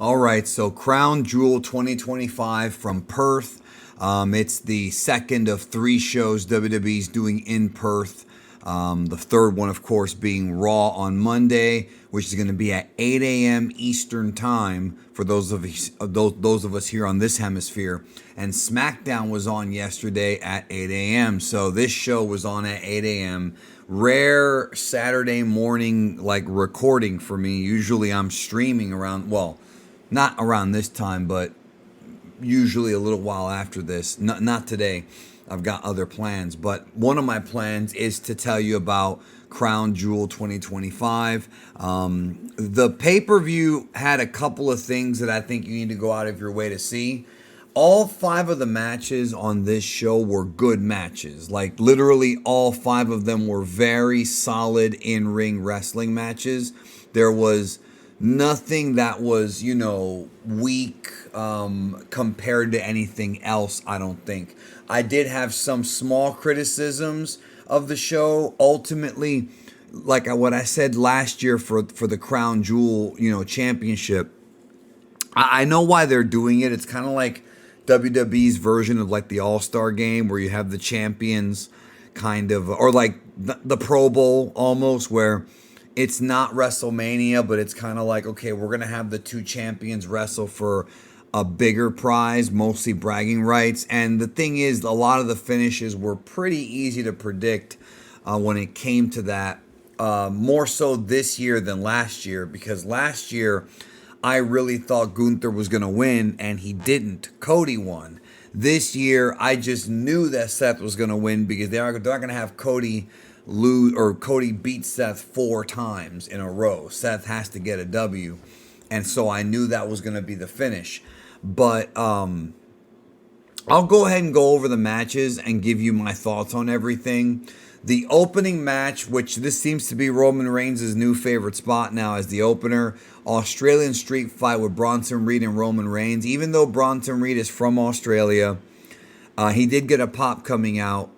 All right, so Crown Jewel 2025 from Perth. It's the second of three shows WWE's doing in Perth. The third one, of course, being Raw on Monday, which is going to be at 8 a.m. Eastern Time for those of us here on this hemisphere. And SmackDown was on yesterday at 8 a.m. So this show was on at 8 a.m. Rare Saturday morning like recording for me. Usually I'm streaming around, well, not around this time, but usually a little while after this. Not today. I've got other plans. But one of my plans is to tell you about Crown Jewel 2025. The pay-per-view had a couple of things that I think you need to go out of your way to see. All five of the matches on this show were good matches. Like, literally all five of them were very solid in-ring wrestling matches. There was nothing that was, weak compared to anything else, I don't think. I did have some small criticisms of the show. Ultimately, like what I said last year for the Crown Jewel, championship, I know why they're doing it. It's kind of like WWE's version of like the All-Star game where you have the champions kind of, or like the Pro Bowl almost, where it's not WrestleMania, but it's kind of like, okay, we're going to have the two champions wrestle for a bigger prize, mostly bragging rights. And the thing is, a lot of the finishes were pretty easy to predict when it came to that. More so this year than last year, because last year I really thought Gunther was going to win, and he didn't. Cody won. This year, I just knew that Seth was going to win because they're not going to have Cody lose, or Cody beat Seth 4 times in a row. Seth has to get a W, and so I knew that was going to be the finish. But I'll go ahead and go over the matches and give you my thoughts on everything. The opening match, which this seems to be Roman Reigns' new favorite spot now as the opener, Australian street fight with Bronson Reed and Roman Reigns. Even though Bronson Reed is from Australia, he did get a pop coming out.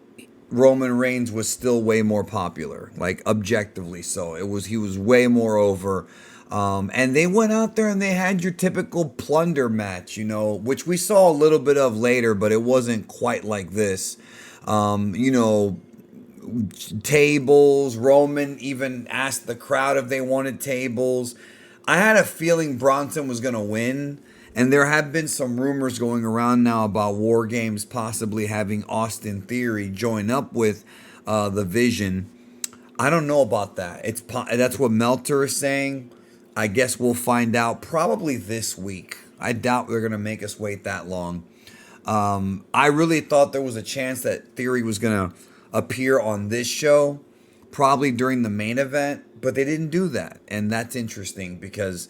Roman Reigns was still way more popular, like objectively so. He was way more over. And they went out there and they had your typical plunder match, which we saw a little bit of later, but it wasn't quite like this. Tables. Roman even asked the crowd if they wanted tables. I had a feeling Bronson was going to win. And there have been some rumors going around now about War Games possibly having Austin Theory join up with the Vision. I don't know about that. That's what Melter is saying. I guess we'll find out probably this week. I doubt they're going to make us wait that long. I really thought there was a chance that Theory was going to appear on this show, probably during the main event, but they didn't do that. And that's interesting because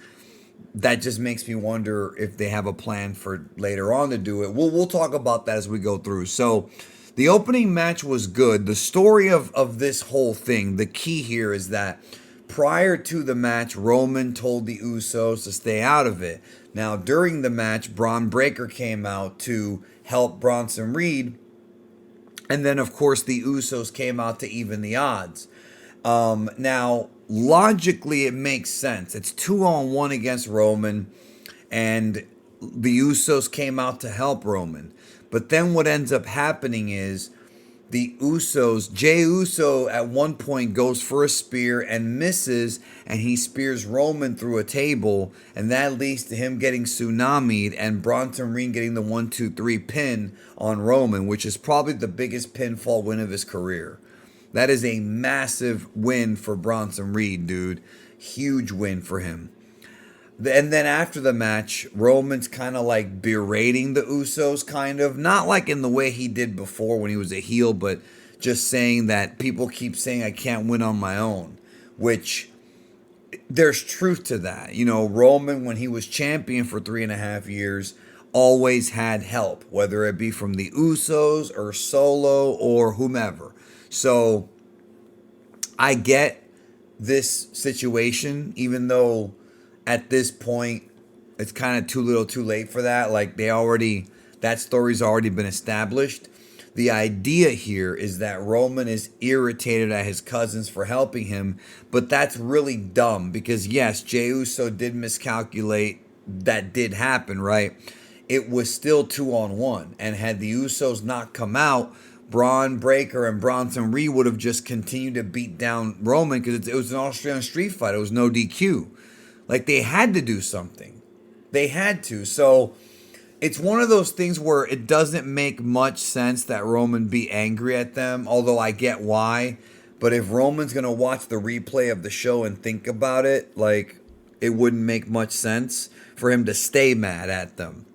that just makes me wonder if they have a plan for later on to do it. We'll talk about that as we go through. So the opening match was good. The story of this whole thing, the key here is that prior to the match, Roman told the Usos to stay out of it. Now, during the match, Braun Breaker came out to help Bronson Reed. And then, of course, the Usos came out to even the odds. Now, logically, it makes sense. It's 2-on-1 against Roman, and the Usos came out to help Roman. But then what ends up happening is the Usos, Jey Uso at one point goes for a spear and misses, and he spears Roman through a table, and that leads to him getting tsunami'd and Bronson Reed getting the 1-2-3 pin on Roman, which is probably the biggest pinfall win of his career. That is a massive win for Bronson Reed, dude. Huge win for him. And then after the match, Roman's kind of like berating the Usos, kind of. Not like in the way he did before when he was a heel, but just saying that people keep saying I can't win on my own. Which, there's truth to that. Roman, when he was champion for 3.5 years, always had help. Whether it be from the Usos or Solo or whomever. So, I get this situation, even though at this point it's kind of too little too late for that. Like, that story's already been established. The idea here is that Roman is irritated at his cousins for helping him, but that's really dumb because, yes, Jey Uso did miscalculate that did happen, right? It was still 2-on-1. And had the Usos not come out, Braun Breaker and Bronson Reed would have just continued to beat down Roman because it was an Australian street fight. It was no DQ. Like, they had to do something. They had to. So it's one of those things where it doesn't make much sense that Roman be angry at them, although I get why. But if Roman's going to watch the replay of the show and think about it, like, it wouldn't make much sense for him to stay mad at them.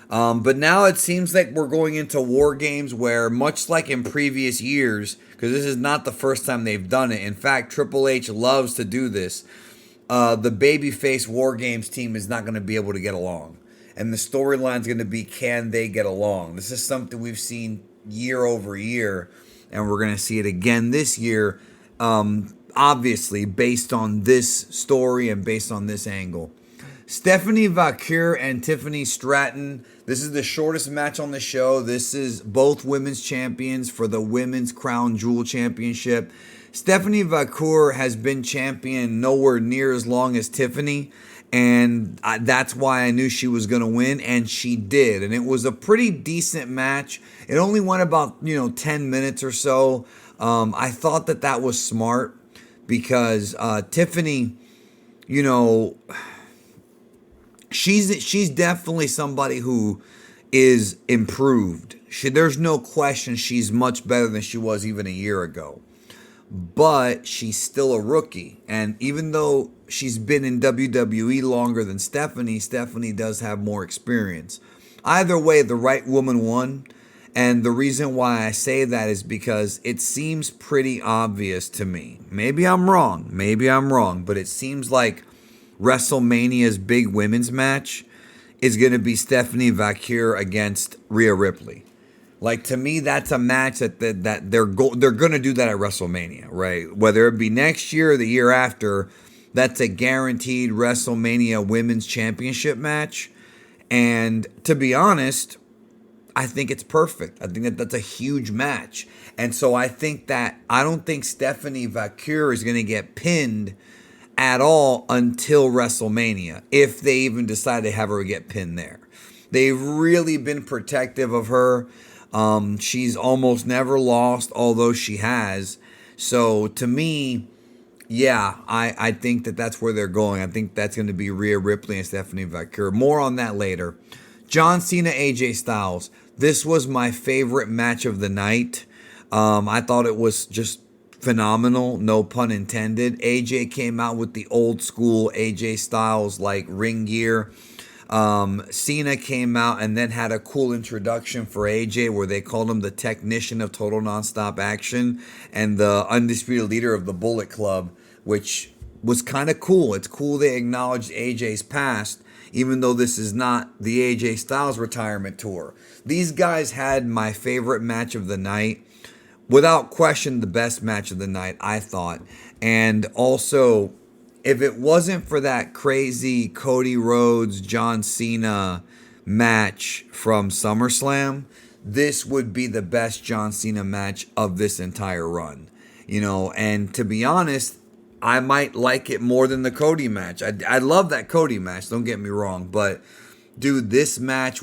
But now it seems like we're going into War Games where, much like in previous years, because this is not the first time they've done it. In fact, Triple H loves to do this. The babyface War Games team is not going to be able to get along. And the storyline is going to be, can they get along? This is something we've seen year over year, and we're going to see it again this year, obviously, based on this story and based on this angle. Stephanie Vaquer and Tiffany Stratton. This is the shortest match on the show. This is both women's champions for the Women's Crown Jewel Championship. Stephanie Vaquer has been champion nowhere near as long as Tiffany, and that's why I knew she was going to win, and she did. And it was a pretty decent match. It only went about 10 minutes or so. I thought that was smart because Tiffany, she's definitely somebody who is improved. There's no question she's much better than she was even a year ago. But she's still a rookie. And even though she's been in WWE longer than Stephanie does have more experience. Either way, the right woman won. And the reason why I say that is because it seems pretty obvious to me. Maybe I'm wrong, but it seems like WrestleMania's big women's match is going to be Stephanie Vaquer against Rhea Ripley. Like, to me, that's a match that they're going to do that at WrestleMania, right? Whether it be next year or the year after, that's a guaranteed WrestleMania Women's Championship match. And to be honest, I think it's perfect. I think that's a huge match. And so I don't think Stephanie Vaquer is going to get pinned at all until WrestleMania, if they even decide to have her get pinned there. They've really been protective of her. She's almost never lost, although she has. So to me, yeah, I think that's where they're going. I think that's going to be Rhea Ripley and Stephanie Vaquer. More on that later. John Cena, AJ Styles. This was my favorite match of the night. I thought it was just phenomenal, no pun intended. AJ came out with the old school AJ Styles like ring gear. Cena came out and then had a cool introduction for AJ where they called him the technician of Total Nonstop Action and the undisputed leader of the Bullet Club, which was kind of cool. It's cool they acknowledged AJ's past, even though this is not the AJ Styles retirement tour. These guys had my favorite match of the night. Without question, the best match of the night, I thought. And also, if it wasn't for that crazy Cody Rhodes, John Cena match from SummerSlam, this would be the best John Cena match of this entire run. And to be honest, I might like it more than the Cody match. I love that Cody match, don't get me wrong. But, dude, this match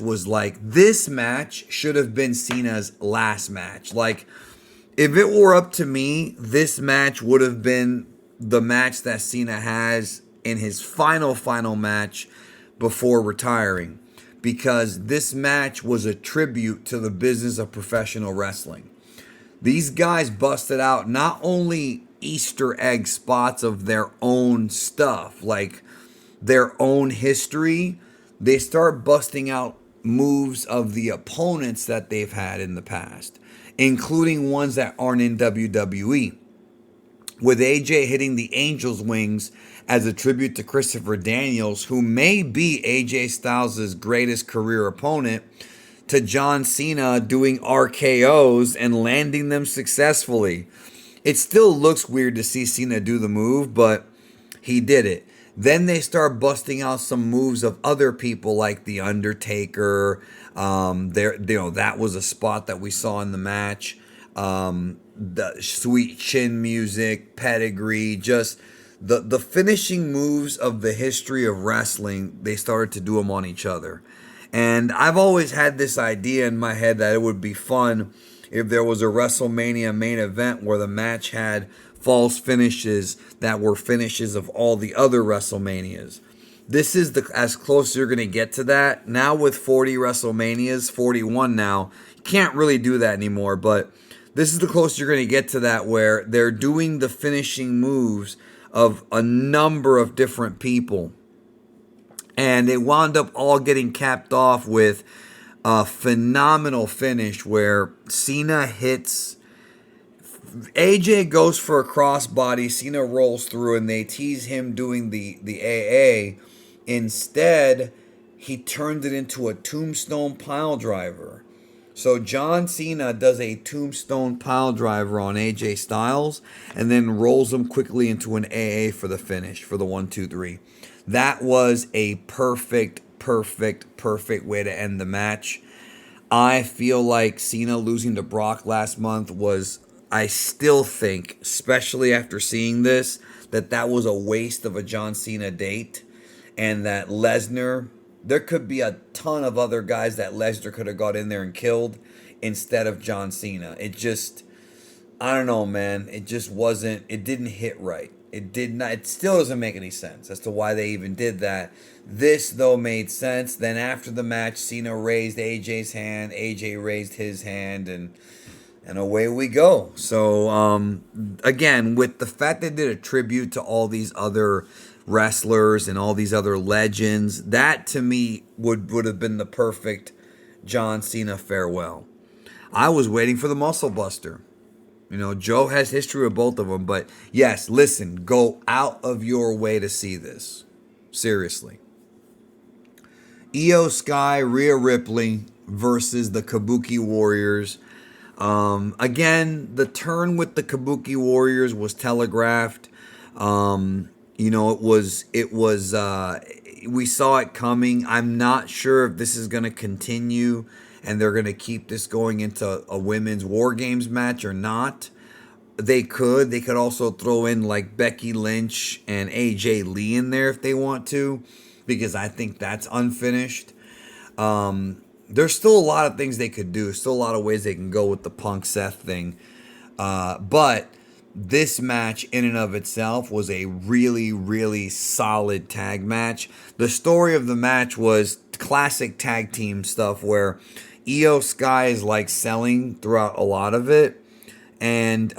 should have been Cena's last match. Like, if it were up to me, this match would have been the match that Cena has in his final match before retiring. Because this match was a tribute to the business of professional wrestling. These guys busted out not only Easter egg spots of their own stuff, like their own history, they start busting out moves of the opponents that they've had in the past, including ones that aren't in WWE. With AJ hitting the Angel's Wings as a tribute to Christopher Daniels, who may be AJ Styles' greatest career opponent, to John Cena doing RKOs and landing them successfully. It still looks weird to see Cena do the move, but he did it. Then they start busting out some moves of other people like The Undertaker. That was a spot that we saw in the match. The sweet chin music, pedigree, just the finishing moves of the history of wrestling, they started to do them on each other. And I've always had this idea in my head that it would be fun if there was a WrestleMania main event where the match had false finishes that were finishes of all the other WrestleManias. This is as close as you're going to get to that. Now with 40 WrestleManias, 41 now, you can't really do that anymore, but this is the closest you're going to get to that, where they're doing the finishing moves of a number of different people. And it wound up all getting capped off with a phenomenal finish where Cena hits. AJ goes for a crossbody. Cena rolls through, and they tease him doing the AA. Instead, he turned it into a tombstone pile driver. So John Cena does a tombstone pile driver on AJ Styles and then rolls him quickly into an AA for the finish, for the 1-2-3. That was a perfect way to end the match. I feel like Cena losing to Brock last month was, I still think, especially after seeing this, that was a waste of a John Cena date, and that Lesnar, there could be a ton of other guys that Lesnar could have got in there and killed instead of John Cena. It just, I don't know, man. It just wasn't, it didn't hit right. It did not, it still doesn't make any sense as to why they even did that. This, though, made sense. Then after the match, Cena raised AJ's hand, AJ raised his hand, and away we go. So, again, with the fact they did a tribute to all these other wrestlers and all these other legends, that to me would have been the perfect John Cena farewell. I was waiting for the Muscle Buster. You know, Joe has history with both of them, but yes, listen, go out of your way to see this. Seriously. Io Sky, Rhea Ripley versus the Kabuki Warriors. Again, the turn with the Kabuki Warriors was telegraphed. You know, it was we saw it coming. I'm not sure if this is going to continue and they're going to keep this going into a women's War Games match or not. They could also throw in like Becky Lynch and AJ Lee in there if they want to, because I think that's unfinished. There's still a lot of things they could do. Still a lot of ways they can go with the Punk Seth thing. But this match in and of itself was a really solid tag match. The story of the match was classic tag team stuff where Io Sky is like selling throughout a lot of it. And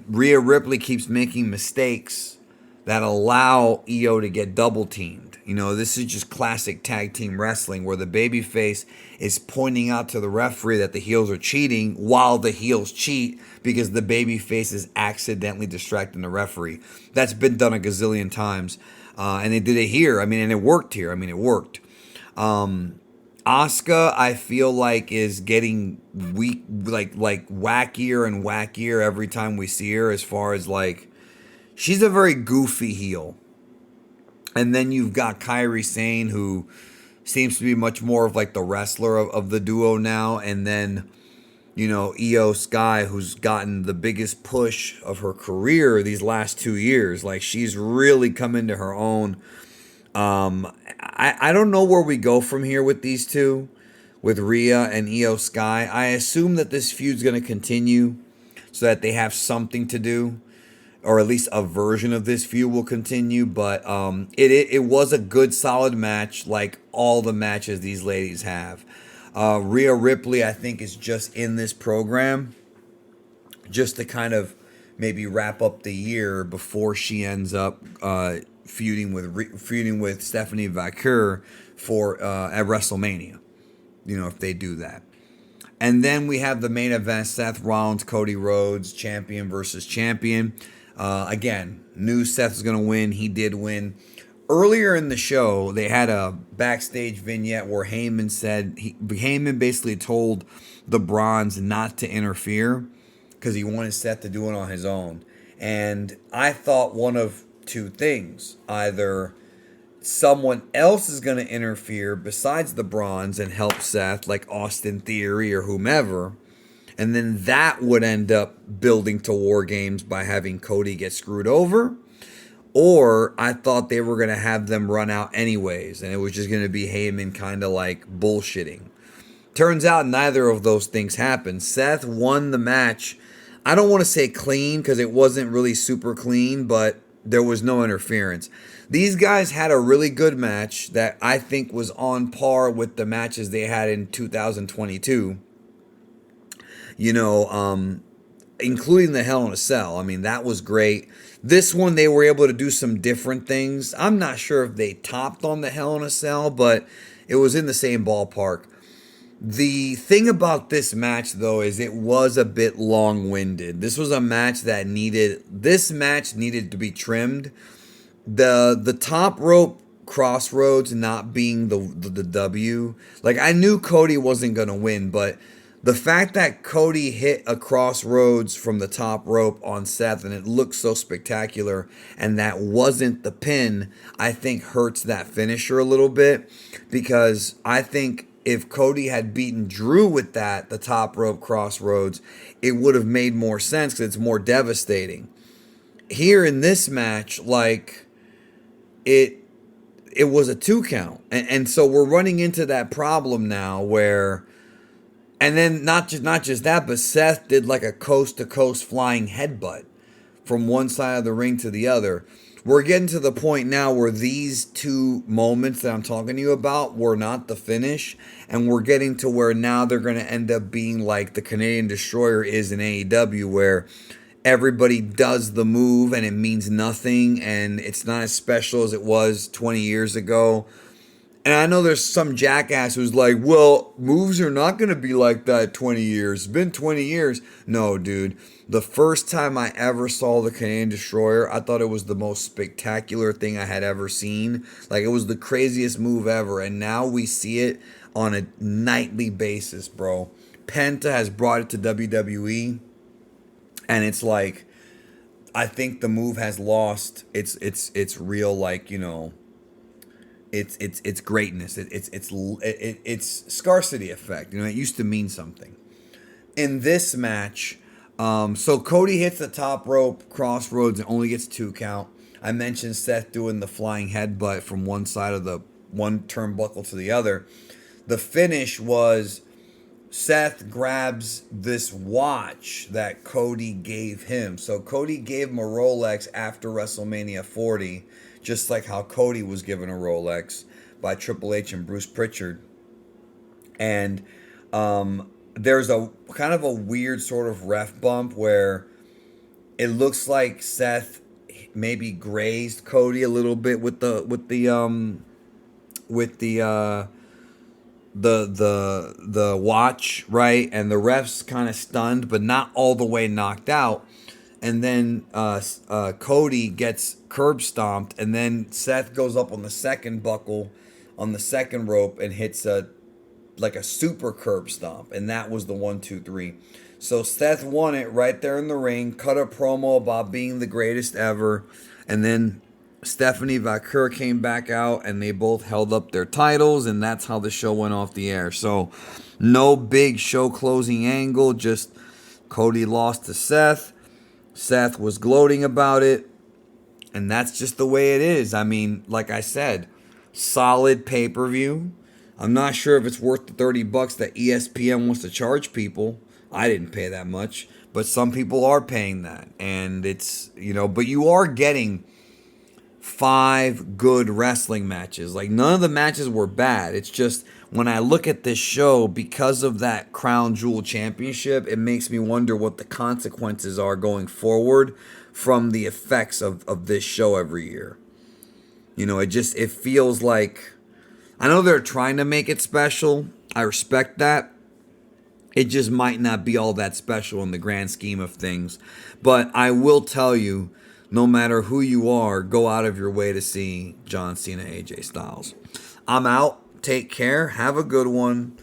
Rhea Ripley keeps making mistakes that allow Io to get double teamed. You know, this is just classic tag team wrestling where the babyface is pointing out to the referee that the heels are cheating while the heels cheat because the babyface is accidentally distracting the referee. That's been done a gazillion times. And they did it here. I mean, and it worked here. I mean, it worked. Asuka, I feel like, is getting weak, like wackier and wackier every time we see her, as far as like, she's a very goofy heel. And then you've got Kairi Sane, who seems to be much more of like the wrestler of the duo now. And then, you know, Io Sky, who's gotten the biggest push of her career these last 2 years. Like, she's really come into her own. I don't know where we go from here with these two, with Rhea and Io Sky. I assume that this feud's going to continue so that they have something to do, or at least a version of this feud will continue. But it was a good, solid match, like all the matches these ladies have. Rhea Ripley, I think, is just in this program just to kind of maybe wrap up the year before she ends up feuding with Stephanie Vaquer for at WrestleMania. You know, if they do that. And then we have the main event: Seth Rollins, Cody Rhodes, champion versus champion. Again, knew Seth was going to win. He did win. Earlier in the show, they had a backstage vignette where Heyman basically told the Bronze not to interfere because he wanted Seth to do it on his own. And I thought one of two things: either someone else is going to interfere besides the Bronze and help Seth, like Austin Theory or whomever, and then that would end up building to War Games by having Cody get screwed over, or I thought they were going to have them run out anyways, and it was just going to be Heyman kind of like bullshitting. Turns out neither of those things happened. Seth won the match. I don't want to say clean because it wasn't really super clean, but there was no interference. These guys had a really good match that I think was on par with the matches they had in 2022. You know, including the Hell in a Cell. I mean, that was great. This one, they were able to do some different things. I'm not sure if they topped on the Hell in a Cell, but it was in the same ballpark. The thing about this match, though, is it was a bit long-winded. This was a match that needed to be trimmed. The top rope crossroads not being the W. Like, I knew Cody wasn't going to win, but the fact that Cody hit a crossroads from the top rope on Seth and it looked so spectacular, and that wasn't the pin, I think hurts that finisher a little bit, because I think if Cody had beaten Drew with the top rope crossroads, it would have made more sense because it's more devastating. Here in this match, like, it was a 2 count. And so we're running into that problem now where, and then not just that, but Seth did like a coast-to-coast flying headbutt from one side of the ring to the other. We're getting to the point now where these 2 moments that I'm talking to you about were not the finish, and we're getting to where now they're going to end up being like the Canadian Destroyer is in AEW, where everybody does the move and it means nothing and it's not as special as it was 20 years ago. And I know there's some jackass who's like, well, moves are not going to be like that 20 years. It's been 20 years. No, dude. The first time I ever saw the Canadian Destroyer, I thought it was the most spectacular thing I had ever seen. Like, it was the craziest move ever. And now we see it on a nightly basis, bro. Penta has brought it to WWE. And it's like, I think the move has lost its real, like, you know, it's greatness. It's scarcity effect. You know, it used to mean something. In this match, so Cody hits the top rope crossroads and only gets 2 count. I mentioned Seth doing the flying headbutt from one side of the one turnbuckle to the other. The finish was Seth grabs this watch that Cody gave him. So Cody gave him a Rolex after WrestleMania 40. Just like how Cody was given a Rolex by Triple H and Bruce Pritchard. And there's a kind of a weird sort of ref bump where it looks like Seth maybe grazed Cody a little bit with the watch, right? And the ref's kind of stunned, but not all the way knocked out. And then Cody gets curb stomped, and then Seth goes up on the second buckle on the second rope and hits a super curb stomp, and that was the 1, 2, 3. So Seth won it right there in the ring, cut a promo about being the greatest ever, and then Stephanie Vaquer came back out, and they both held up their titles, and that's how the show went off the air. So no big show closing angle, just Cody lost to Seth. Seth was gloating about it, and that's just the way it is. I mean, like I said, solid pay-per-view. I'm not sure if it's worth the $30 that ESPN wants to charge people. I didn't pay that much, but some people are paying that, and it's, you know, but you are getting 5 good wrestling matches. Like, none of the matches were bad. It's just, when I look at this show, because of that Crown Jewel Championship, it makes me wonder what the consequences are going forward from the effects of this show every year. You know, it feels like, I know they're trying to make it special. I respect that. It just might not be all that special in the grand scheme of things. But I will tell you, no matter who you are, go out of your way to see John Cena, AJ Styles. I'm out. Take care. Have a good one.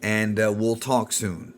And we'll talk soon.